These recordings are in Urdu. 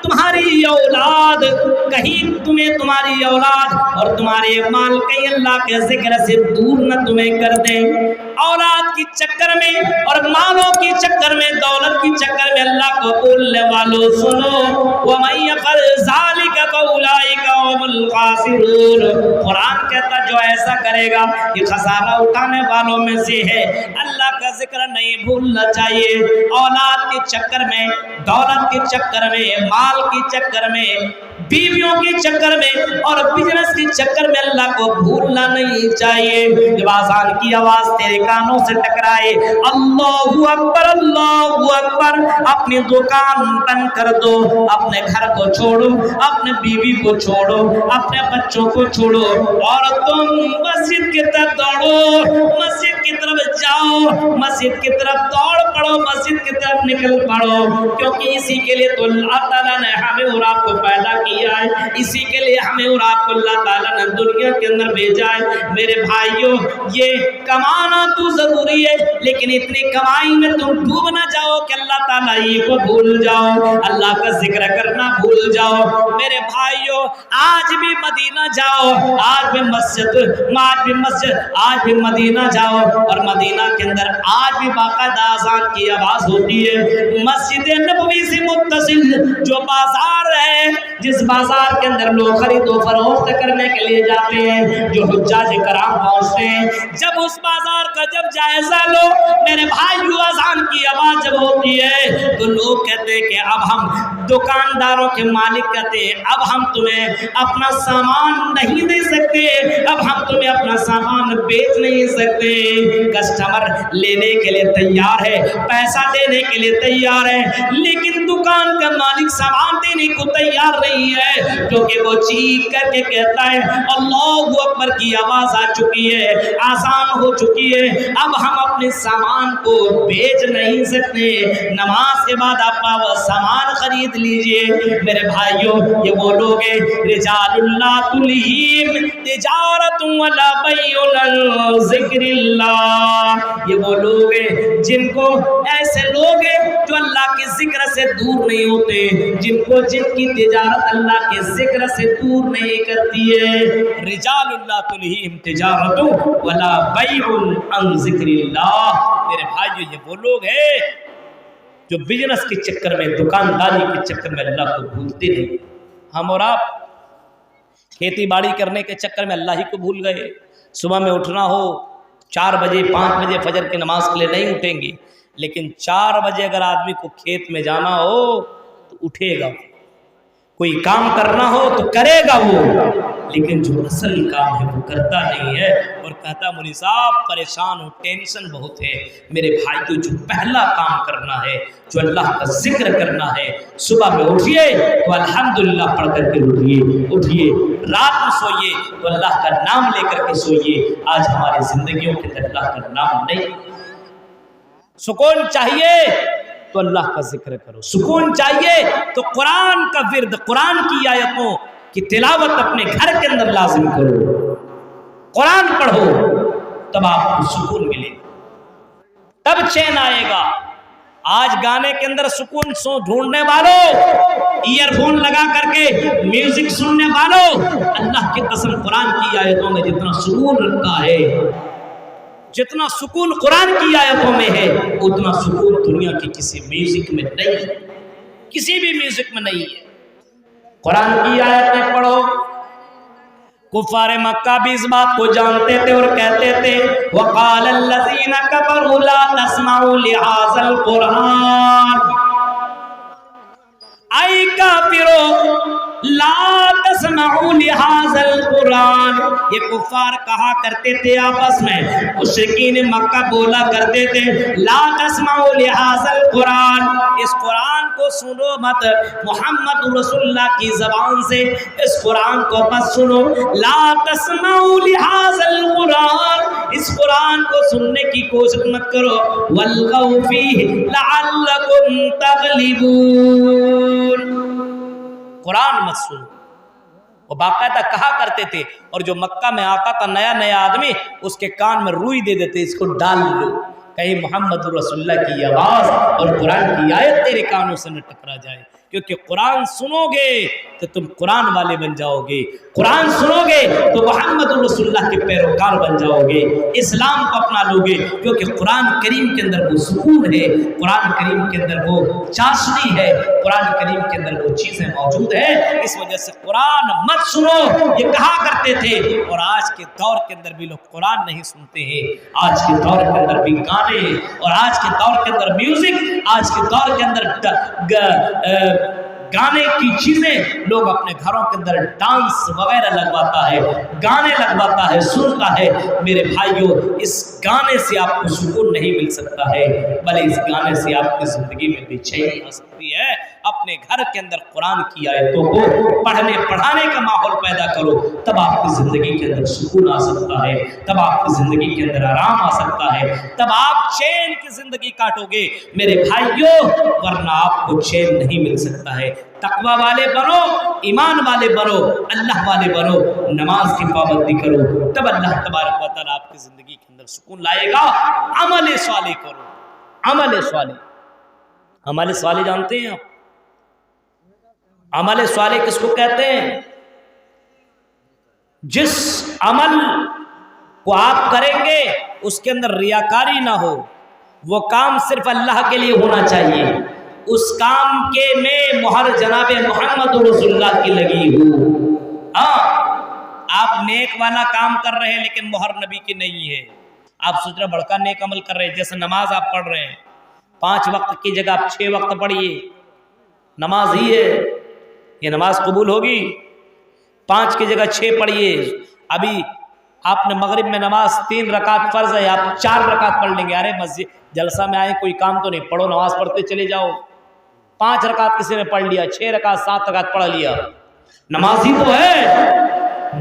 تمہاری اولاد کہیں تمہیں تمہاری اولاد اور تمہارے مال کہیں اللہ کے ذکر سے دور نہ تمہیں کر دیں۔ اولاد کی چکر میں اور مالوں کی چکر میں، دولت کی چکر میں اللہ کو بولنے والوں سنو، وَمَن يَفْعَلْ ذَلِكَ فَأُولَٰئِكَ هُمُ الْخَاسِرُونَ۔ قرآن کہتا جو ایسا کرے گا یہ خسارہ اٹھانے والوں میں سے ہے۔ اللہ کا ذکر نہیں بھولنا چاہیے۔ اولاد کے چکر میں، دولت کے چکر میں، مال کے چکر میں، بیویوں کے چکر میں اور بزنس کے چکر میں اللہ کو بھولنا نہیں چاہیے۔ جب آذان کی آواز تیرے کانوں سے ٹکرائے، اللہ اکبر اللہ اکبر، اپنی دکان بند کر دو، اپنے گھر کو چھوڑو، اپنے بیوی کو چھوڑو، اپنے بچوں کو چھوڑو اور تم مسجد کی طرف دوڑو، مسجد کی طرف جاؤ، مسجد کی طرف دوڑ پڑو، مسجد کی طرف نکل پڑو، کیونکہ اسی کے لیے تو اللہ تعالیٰ نے ہمیں اور آپ کو پیدا کیا ہے، اسی کے لیے ہمیں اور آپ کو اللہ تعالیٰ نے دنیا کے اندر بھیجا ہے۔ میرے بھائیوں، یہ کمانا تو ضروری ہے، لیکن اتنی کمائی میں تم ڈوب نہ جاؤ کہ اللہ تعالیٰ یہ کو بھول جاؤ، اللہ کا ذکر کرنا بھول جاؤ۔ میرے بھائیوں، آج بھی مدینہ جاؤ، آج بھی مسجد، آج بھی مدینہ جاؤ اور مدینہ کے اندر آج بھی باقاعدہ اذان کی آواز ہوتی ہے۔ مسجد نبوی سے متصل جو بازار ہے، جس بازار کے اندر لوگ خرید و فروخت کرنے کے لیے جاتے ہیں، جو حجاج کرام پہنچتے ہیں، جب اس بازار کا جب جائزہ لو میرے بھائیو، اذان کی آواز جب ہوتی ہے تو لوگ کہتے ہیں کہ اب ہم دکانداروں کے مالک کہتے ہیں اب ہم تمہیں اپنا سامان نہیں دے سکتے، اب ہم تمہیں اپنا سامان بیچ نہیں سکتے۔ کسٹمر لینے کے لیے تیار ہے، پیسہ دینے کے لیے تیار ہے، لیکن دکان کا مالک سامان دینے کو تیار نہیں ہے، کیونکہ وہ چیخ کر کے کہتا ہے اللہ اکبر کی آواز آ چکی ہے، آذان ہو چکی ہے، اب ہم اپنے سامان کو بیچ نہیں سکتے، نماز کے بعد آپ وہ سامان خرید لیجئے۔ میرے بھائیوں، یہ وہ لوگ ہیں رجال اللہ تلہیم تجارت ولا بیع عن ذکر اللہ، یہ وہ لوگ ہیں جن کو، ایسے لوگ ہیں جو اللہ کے ذکر سے دور نہیں ہوتے، جن کی تجارت اللہ کے ذکر سے دور نہیں کرتی ہے۔ رجال اللہ تلہیم تجارت ولا بیع عن ذکر اللہ، میرے بھائیو یہ وہ لوگ ہیں جو بزنس کے چکر میں، دکانداری کے چکر میں اللہ کو بھولتے نہیں۔ ہم اور آپ کھیتی باڑی کرنے کے چکر میں اللہ ہی کو بھول گئے۔ صبح میں اٹھنا ہو 4 بجے 5 بجے فجر کی نماز کے لیے نہیں اٹھیں گے، لیکن 4 بجے اگر آدمی کو کھیت میں جانا ہو تو اٹھے گا، کوئی کام کرنا ہو تو کرے گا وہ، لیکن جو اصل کام ہے وہ کرتا نہیں ہے، اور کہتا مولوی صاحب پریشان ہوں، ٹینشن بہت ہے۔ میرے بھائی کو جو پہلا کام کرنا ہے، جو اللہ کا ذکر کرنا ہے، صبح میں اٹھیے تو الحمدللہ پڑھ کر کے اٹھیے، رات میں سوئیے تو اللہ کا نام لے کر کے سوئیے۔ آج ہماری زندگیوں کے اندر اللہ کا نام نہیں، سکون چاہیے تو اللہ کا ذکر کرو، سکون چاہیے تو قرآن کا ورد، قرآن کی آیتوں کی تلاوت اپنے گھر کے اندر لازم کرو، قرآن پڑھو، تب آپ کو سکون ملے، تب چین آئے گا۔ آج گانے کے اندر سکون ڈھونڈنے والوں، ایئر فون لگا کر کے میوزک سننے والوں، اللہ کی قسم قرآن کی آیتوں میں جتنا سکون رکھا ہے، جتنا سکون قرآن کی آیتوں میں ہے، اتنا سکون دنیا کی کسی میوزک میں نہیں ہے، کسی بھی میوزک میں نہیں ہے۔ قرآن کی آیتیں پڑھو۔ کفار مکہ بھی اس بات کو جانتے تھے اور کہتے تھے وَقَالَ الَّذِينَ كَفَرُوا لَا تَسْمَعُوا لِهَذَا الْقُرْآنِ، اے کافرو لا تسمعوا لهذا القرآن، یہ کفار کہا کرتے تھے آپس میں، مشرکین مکہ بولا کرتے تھے لا تسمعوا لهذا القرآن، اس قرآن کو سنو مت، محمد رسول اللہ کی زبان سے اس قرآن کو مت سنو، لا تسمعوا لهذا القرآن، اس قرآن کو سننے کی کوشش مت کرو، وَالْغَوْا فِيهِ لَعَلَّكُمْ تَغْلِبُونَ، قرآن مت سنو۔ وہ باقاعدہ کہا کرتے تھے، اور جو مکہ میں آقا کا نیا آدمی اس کے کان میں روئی دے دیتے، اس کو ڈال لو، کہیں محمد رسول اللہ کی آواز اور قرآن کی آیت تیرے کانوں سے نہ ٹکرا جائے۔ کیونکہ قرآن سنو گے تو تم قرآن والے بن جاؤ گے، قرآن سنو گے تو محمد رسول اللہ کے پیروکار بن جاؤ گے، اسلام کو اپنا لو گے، کیونکہ قرآن کریم کے اندر وہ سکون ہے، قرآن کریم کے اندر وہ چاشنی ہے، قرآن کریم کے اندر وہ چیزیں موجود ہیں۔ اس وجہ سے قرآن مت سنو یہ کہا کرتے تھے، اور آج کے دور کے اندر بھی لوگ قرآن نہیں سنتے ہیں، آج کے دور کے اندر بھی گانے، اور آج کے دور کے اندر میوزک، آج کے دور کے اندر گانے کی چیزیں لوگ اپنے گھروں کے اندر ڈانس وغیرہ لگواتا ہے، گانے لگواتا ہے، سنتا ہے۔ میرے بھائیوں، اس گانے سے آپ کو سکون نہیں مل سکتا ہے، بلکہ اس گانے سے آپ کی زندگی میں بے چینی آ سکتی ہے۔ اپنے گھر کے اندر قرآن کی آیتوں کو پڑھنے پڑھانے کا ماحول پیدا کرو، تب آپ کی زندگی کے اندر سکون آ سکتا ہے، تب آپ کی زندگی کے اندر آرام آ سکتا ہے، تب آپ چین کی زندگی کاٹو گے میرے بھائیوں، ورنہ آپ کو چین نہیں مل سکتا ہے۔ تقوی والے بنو، ایمان والے بنو، اللہ والے بنو، نماز کی پابندی کرو، تب اللہ تبارک و تعالیٰ آپ کی زندگی کے اندر سکون لائے گا۔ عمل صالح کرو، عمل صالح، عمل صالح جانتے ہیں آپ؟ عمل صالح کس کو کہتے ہیں؟ جس عمل کو آپ کریں گے اس کے اندر ریاکاری نہ ہو، وہ کام صرف اللہ کے لیے ہونا چاہیے، اس کام کے میں مہر جناب محمد رسول اللہ کی لگی ہو۔ ہاں، آپ نیک والا کام کر رہے ہیں لیکن مہر نبی کی نہیں ہے، آپ سوچ رہے بڑکا نیک عمل کر رہے ہیں، جیسے نماز آپ پڑھ رہے ہیں، 5 وقت کی جگہ آپ 6 وقت پڑھیے، نماز ہی ہے، یہ نماز قبول ہوگی؟ 5 کی جگہ 6 پڑھیے۔ ابھی آپ نے مغرب میں نماز 3 رکعت فرض ہے، آپ 4 رکعت پڑھ لیں گے، ارے مسجد جلسہ میں آئے کوئی کام تو نہیں، پڑھو نماز پڑھتے چلے جاؤ۔ 5 رکعت کسی نے پڑھ لیا، 6 رکعت 7 رکعت پڑھ لیا، نماز ہی تو ہے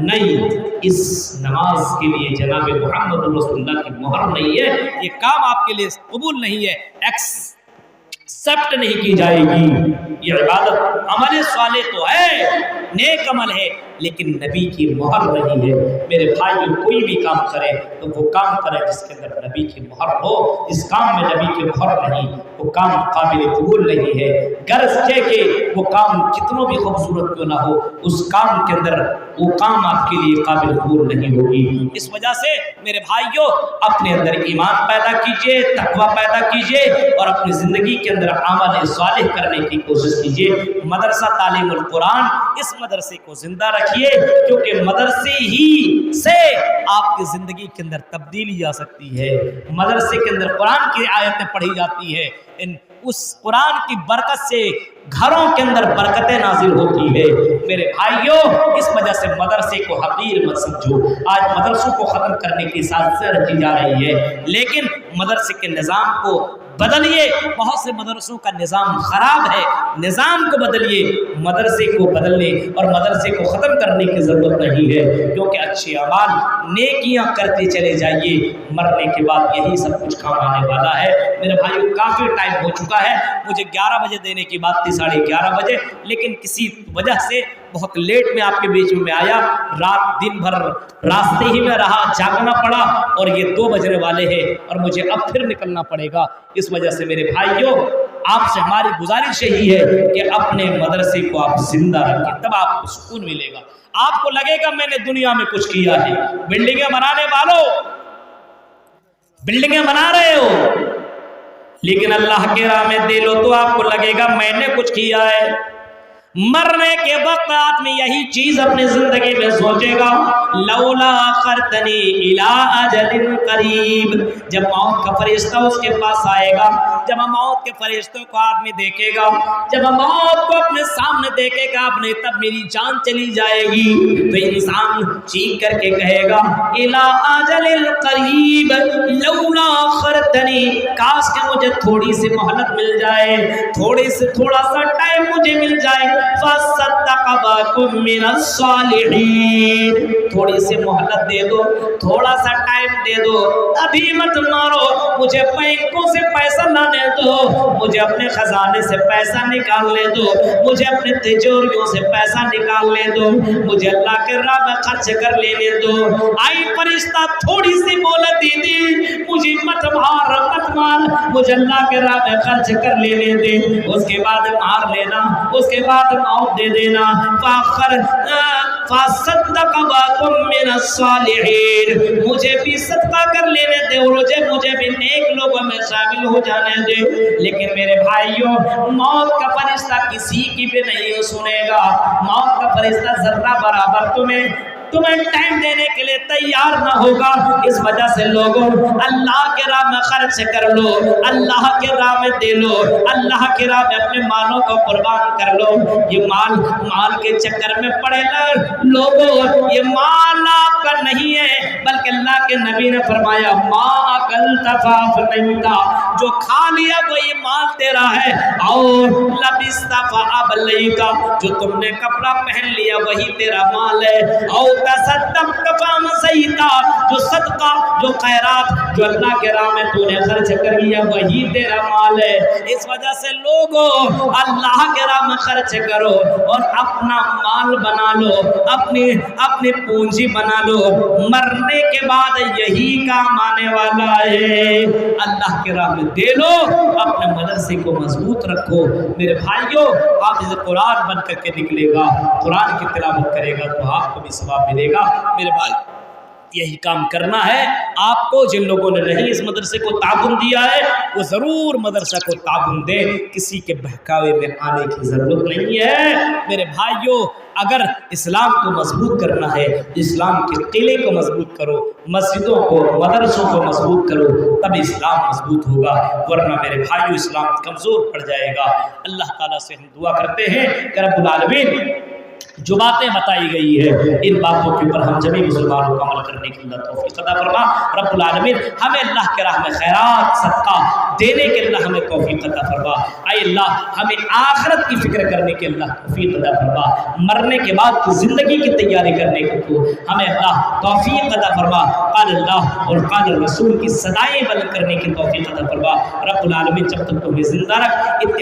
نہیں۔ اس نماز کے لیے جناب محمد رسول اللہ کی مہر نہیں ہے، یہ کام آپ کے لیے قبول نہیں ہے، ایکسپٹ نہیں کی جائے گی۔ یہ عبادت عمل صالح تو ہے، نیک عمل ہے، لیکن نبی کی مہر نہیں ہے۔ میرے بھائیو، کوئی بھی کام کرے تو وہ کام کرے جس کے اندر نبی کی مہر ہو، جس کام میں نبی کی مہر نہیں وہ کام قابل قبول نہیں ہے۔ غرض ہے کہ وہ کام کتنوں بھی خوبصورت کیوں نہ ہو، اس کام کے اندر وہ کام آپ کے لیے قابل قبول نہیں ہوگی۔ اس وجہ سے میرے بھائیو، اپنے اندر ایمان پیدا کیجئے، تقوی پیدا کیجئے، اور اپنی زندگی کے اندر عمل صالح کرنے کی کوشش کیجئے۔ مدرسہ تعلیم القرآن، اس مدرسے کو زندہ رکھیے، کیونکہ مدرسے ہی سے آپ کی زندگی کے اندر تبدیلی آ سکتی ہے۔ مدرسے کے اندر قرآن کی آیتیں پڑھی جاتی ہے، اس قرآن کی برکت سے گھروں کے اندر برکتیں نازل ہوتی ہے۔ میرے بھائیوں، اس وجہ سے مدرسے کو حقیر مت سمجھو۔ آج مدرسوں کو ختم کرنے کی سازشیں رچی جا رہی ہے، لیکن مدرسے کے نظام کو بدلیے۔ بہت سے مدرسوں کا نظام خراب ہے، نظام کو بدلیے۔ مدرسے کو بدلنے اور مدرسے کو ختم کرنے کی ضرورت نہیں ہے، کیونکہ اچھے اعمال نیکیاں کرتے چلے جائیے، مرنے کے بعد یہی سب کچھ کام آنے والا ہے۔ میرے بھائیو، کافی ٹائم ہو چکا ہے، مجھے 11 بجے دینے کی بات تھی، 11:30 بجے، لیکن کسی وجہ سے بہت لیٹ میں آپ کے بیچ میں آیا، رات دن بھر راستے ہی میں رہا، جاگنا پڑا، اور یہ 2 بجنے والے ہیں اور مجھے اب پھر نکلنا پڑے گا۔ اس وجہ سے میرے بھائیوں، آپ سے ہماری گزارش یہی ہے کہ اپنے مدرسے کو آپ زندہ رکھیں، تب آپ کو سکون ملے گا۔ آپ کو لگے گا میں نے دنیا میں کچھ کیا ہے۔ بلڈنگیں بنانے والوں، بلڈنگیں بنا رہے ہو، لیکن اللہ کے راہ میں دے لو تو آپ کو لگے گا میں نے کچھ کیا ہے۔ مرنے کے وقت آدمی یہی چیز اپنی زندگی میں سوچے گا، لولا اخرتنی الی اجل قریب۔ جب موت کا فرشتہ اس کے پاس آئے گا، جب موت کے فرشتوں کو آدمی دیکھے گا، جب موت کو اپنے سامنے دیکھے گا اپنے، تب میری جان چلی جائے گی، تو انسان چیخ کر کے کہے گا الی اجل قریب لولا اخرتنی، کاش کہ مجھے تھوڑی سی مہلت مل جائے، تھوڑا سا ٹائم مجھے مل جائے، فَصَدَّقَ فَصَدَّقَكُم مِّنَ الصَّالِحِينَ۔ تھوڑی سی مہلت دے دو، تھوڑا سا ٹائم دے دو، ابھی مت مارو، مجھے بینکوں سے پیسہ لانے دو، مجھے اپنے خزانے سے پیسہ نکالنے دو، مجھے اپنے تجوریوں سے پیسہ نکالنے دو، مجھے اللہ کے راہ میں خرچ کر لینے دو۔ آئی فرشتہ تھوڑی سی مہلت دی دی، مجھے مت مار، مجھے اللہ کے راہ میں خرچ کر لینے دے، اس کے بعد مار لینا، اس کے بعد موت دے دینا۔ فَصَدَّقَكُم مِّنَ الصَّالِحِينَ، مجھے بھی صدقہ کر لینے دے، مجھے بھی نیک لوگوں میں شامل ہو جانے دے۔ لیکن میرے بھائیوں، موت کا فرشتہ کسی کی بھی نہیں سنے گا، موت کا فرشتہ ذرہ برابر تمہیں ٹائم دینے کے لیے تیار نہ ہوگا۔ اس وجہ سے لوگوں، اللہ کے راہ میں خرچ کر لو، اللہ کے راہ میں دے لو، اللہ کے راہ میں اپنے مالوں کو قربان کر لو۔ یہ مال کے چکر میں پڑے لوگوں، یہ مال آپ کا نہیں ہے، بلکہ اللہ کے نبی نے فرمایا ما اکلت فافنیت، جو کھا لیا وہی مال تیرا ہے، اور لبست فابلیت، جو تم نے کپڑا پہن لیا وہی تیرا مال ہے، اور تصدقت فامسیت، جو صدقہ، جو خیرات، جو اللہ کے راہ میں تو نے خرچ کر لیا وہی تیرا مال ہے۔ اس وجہ سے لوگوں، اللہ کے راہ میں خرچ کرو اور اپنا مال بنا لو، اپنی پونجی بنا لو، مرنے کے بعد یہی کام آنے والا ہے۔ اللہ کے راہ میں دے لو، اپنے مدرسے کو مضبوط رکھو۔ میرے بھائیوں، حافظ قرآن بن کر کے نکلے گا، قرآن کی تلاوت کرے گا تو آپ کو بھی ثواب ملے گا۔ میرے بھائی، یہی کام کرنا ہے آپ کو۔ جن لوگوں نے نہیں اس مدرسے کو تعاون دیا ہے وہ ضرور مدرسہ کو تعاون دے، کسی کے بہکاوے میں آنے کی ضرورت نہیں ہے۔ میرے بھائیوں، اگر اسلام کو مضبوط کرنا ہے، اسلام کے قلعے کو مضبوط کرو، مسجدوں کو، مدرسوں کو مضبوط کرو، تب اسلام مضبوط ہوگا، ورنہ میرے بھائیوں اسلام کمزور پڑ جائے گا۔ اللہ تعالیٰ سے ہم دعا کرتے ہیں کہ رب العالمین جو باتیں بتائی گئی ہے ان باتوں کے اوپر ہم جميع مسلمانوں کو عمل کرنے کی اللہ توفیق عطا فرما۔ رب العالمین ہمیں اللہ کے راہ میں خیرات صدقہ دینے کے اللہ ہمیں توفیق عطا فرما۔ اے اللہ ہمیں آخرت کی فکر کرنے کے اللہ توفیق عطا فرما، مرنے کے بعد کی زندگی کی تیاری کرنے کو ہمیں اللہ توفیق عطا فرما۔ قال اللہ اور قال الرسول کی صدائیں بلند کرنے کی توفیق عطا فرما۔ رب العالمین جب تک تمہیں زندہ رکھ